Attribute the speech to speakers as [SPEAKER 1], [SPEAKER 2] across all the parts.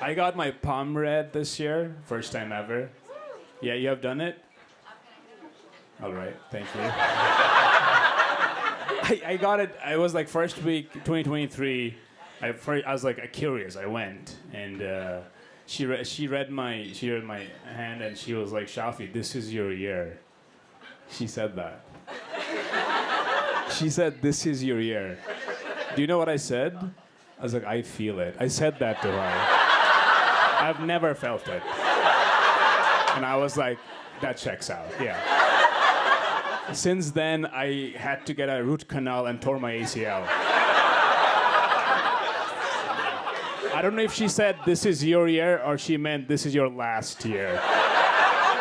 [SPEAKER 1] I got my palm read this year, first time ever. Yeah, you have done it? All right, thank you. I got it. I was like first week 2023. I was like curious. I went and she read my hand and she was like, Shafi, this is your year. She said that. She said, this is your year. Do you know what I said? I was like, I feel it. I said that to her. I've never felt it. And I was like, that checks out. Yeah. Since then, I had to get a root canal and tore my ACL. I don't know if she said, this is your year, or she meant, this is your last year.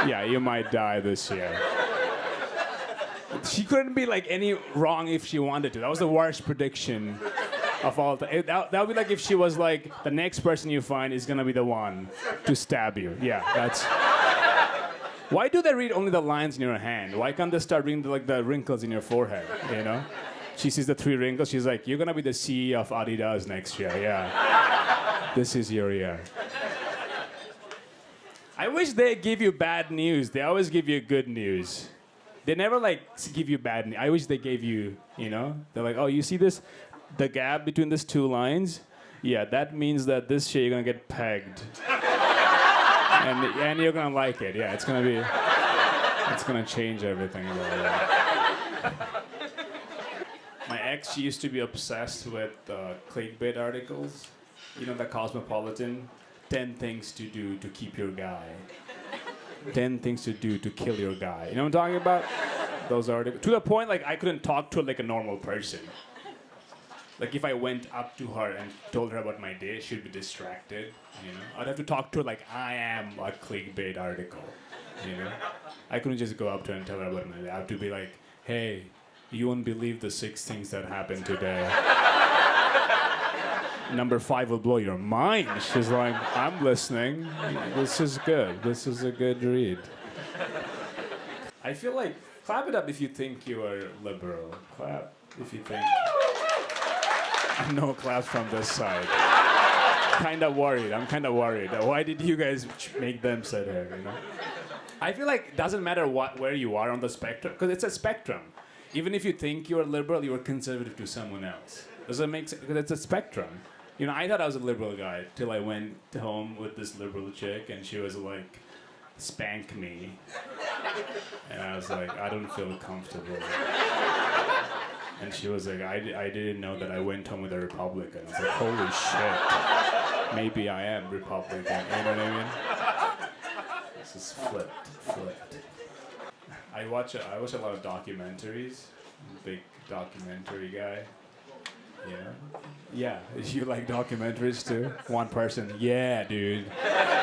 [SPEAKER 1] Yeah, you might die this year. She couldn't be like any wrong if she wanted to. That was the worst prediction of all time. That would be like if she was like, the next person you find is gonna be the one to stab you. Yeah, that's... Why do they read only the lines in your hand? Why can't they start reading the wrinkles in your forehead, you know? She sees the 3 wrinkles, she's like, you're gonna be the CEO of Adidas next year, yeah. This is your year. I wish they give you bad news. They always give you good news. They never like give you bad news. I wish they gave you, you know? They're like, oh, you see this? The gap between these 2 lines? Yeah, that means that this year you're gonna get pegged. And you're gonna like it. Yeah, it's gonna change everything. My ex, she used to be obsessed with clickbait articles. You know, the Cosmopolitan, 10 things to do to keep your guy. 10 things to do to kill your guy. You know what I'm talking about? Those articles. To the point, like, I couldn't talk to her like a normal person. Like, if I went up to her and told her about my day, she'd be distracted, you know? I'd have to talk to her like I am a clickbait article, you know? I couldn't just go up to her and tell her about my day. I have to be like, hey, you won't believe the 6 things that happened today. Number 5 will blow your mind. She's like, I'm listening. This is good. This is a good read. I feel like, clap it up if you think you are liberal. Clap if you think... No claps from this side. I'm kind of worried. Why did you guys make them sit here, you know? I feel like it doesn't matter where you are on the spectrum, because it's a spectrum. Even if you think you're liberal, you're conservative to someone else. Does that make sense? Because it's a spectrum. You know, I thought I was a liberal guy till I went home with this liberal chick, and she was like, spank me. And I was like, I don't feel comfortable. And she was like, I didn't know that I went home with a Republican. I was like, holy shit. Maybe I am Republican. You know what I mean? This is flipped. I watch a lot of documentaries. I'm a big documentary guy. Yeah. You like documentaries too? One person, yeah, dude.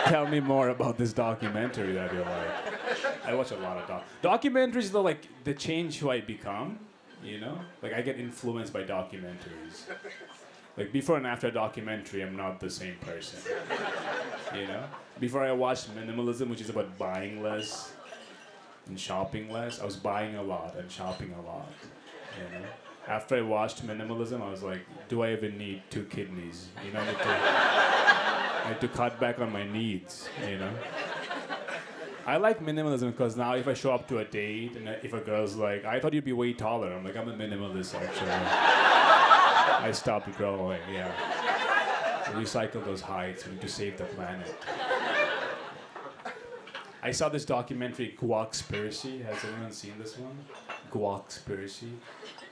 [SPEAKER 1] Tell me more about this documentary that you like. I watch a lot of documentaries. Though, like, they change who I become. You know? Like, I get influenced by documentaries. Like, before and after a documentary, I'm not the same person. You know? Before I watched Minimalism, which is about buying less and shopping less, I was buying a lot and shopping a lot. You know? After I watched Minimalism, I was like, do I even need 2 kidneys? You know, I had to cut back on my needs, you know? I like minimalism because now if I show up to a date and if a girl's like, I thought you'd be way taller, I'm like, I'm a minimalist actually. I stopped growing, yeah. Recycle those heights, we need to save the planet. I saw this documentary, Guawkspiracy. Has anyone seen this one? Guawkspiracy.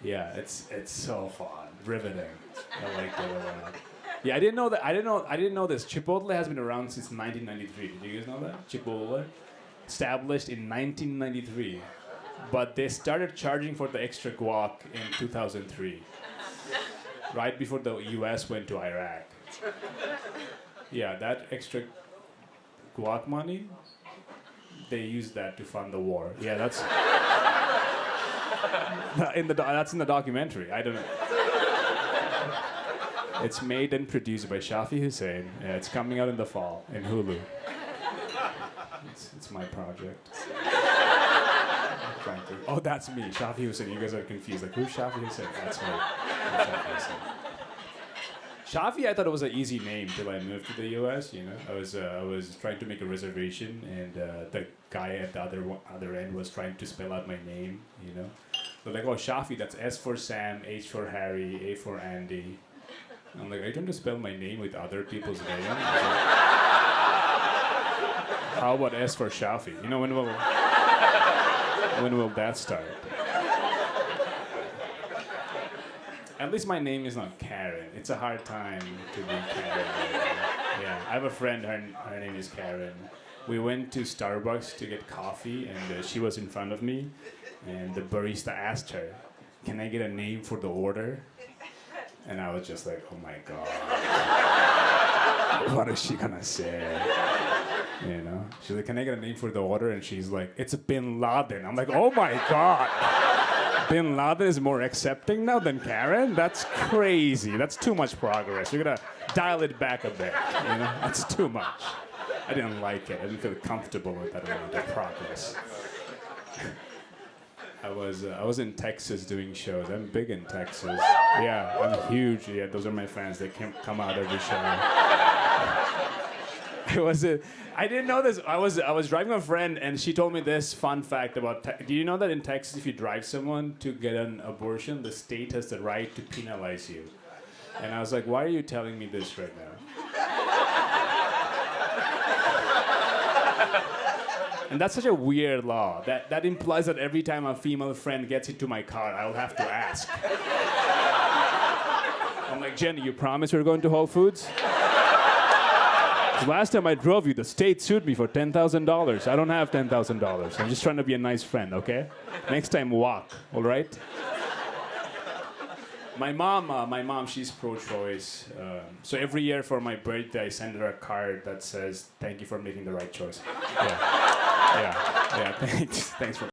[SPEAKER 1] Yeah, it's so fun, riveting. I liked it a lot. Yeah, I didn't know this. Chipotle has been around since 1993. Did you guys know that? Chipotle, established in 1993, but they started charging for the extra guac in 2003, right before the U.S. went to Iraq. Yeah, that extra guac money, they used that to fund the war. Yeah, that's that's in the documentary. I don't know. It's made and produced by Shafi Hussein. Yeah, it's coming out in the fall in Hulu. It's my project. Frankly. Oh, that's me, Shafi Hussein. You guys are confused. Like, who's Shafi Hussein? That's me. I'm Shafi Hussein. Shafi, I thought it was an easy name till I moved to the U.S. You know, I was trying to make a reservation, and the guy at the other end was trying to spell out my name. You know, they're like, "Oh, Shafi, that's S for Sam, H for Harry, A for Andy." I'm like, "Are you trying to spell my name with other people's names?" How about S for Shafi? You know, when will that start? At least my name is not Karen. It's a hard time to be Karen. Yeah, I have a friend, her name is Karen. We went to Starbucks to get coffee, and she was in front of me, and the barista asked her, "Can I get a name for the order?" And I was just like, oh my God. What is she gonna say? You know? She's like, "Can I get a name for the order?" And she's like, "It's Bin Laden." I'm like, oh my God. Bin Laden is more accepting now than Karen? That's crazy. That's too much progress. You're gonna dial it back a bit. You know? That's too much. I didn't like it. I didn't feel comfortable with that amount of progress. I was in Texas doing shows. I'm big in Texas. Yeah, I'm huge. Yeah, those are my fans. They come out every show. I didn't know this. I was driving a friend, and she told me this fun fact about. Do you know that in Texas, if you drive someone to get an abortion, the state has the right to penalize you? And I was like, why are you telling me this right now? And that's such a weird law. That implies that every time a female friend gets into my car, I'll have to ask. I'm like, "Jenny, you promise you're going to Whole Foods?" 'Cause last time I drove you, the state sued me for $10,000. I don't have $10,000. I'm just trying to be a nice friend, okay? Next time, walk, all right? My mom, she's pro-choice. So every year for my birthday, I send her a card that says, "Thank you for making the right choice." Yeah, thanks for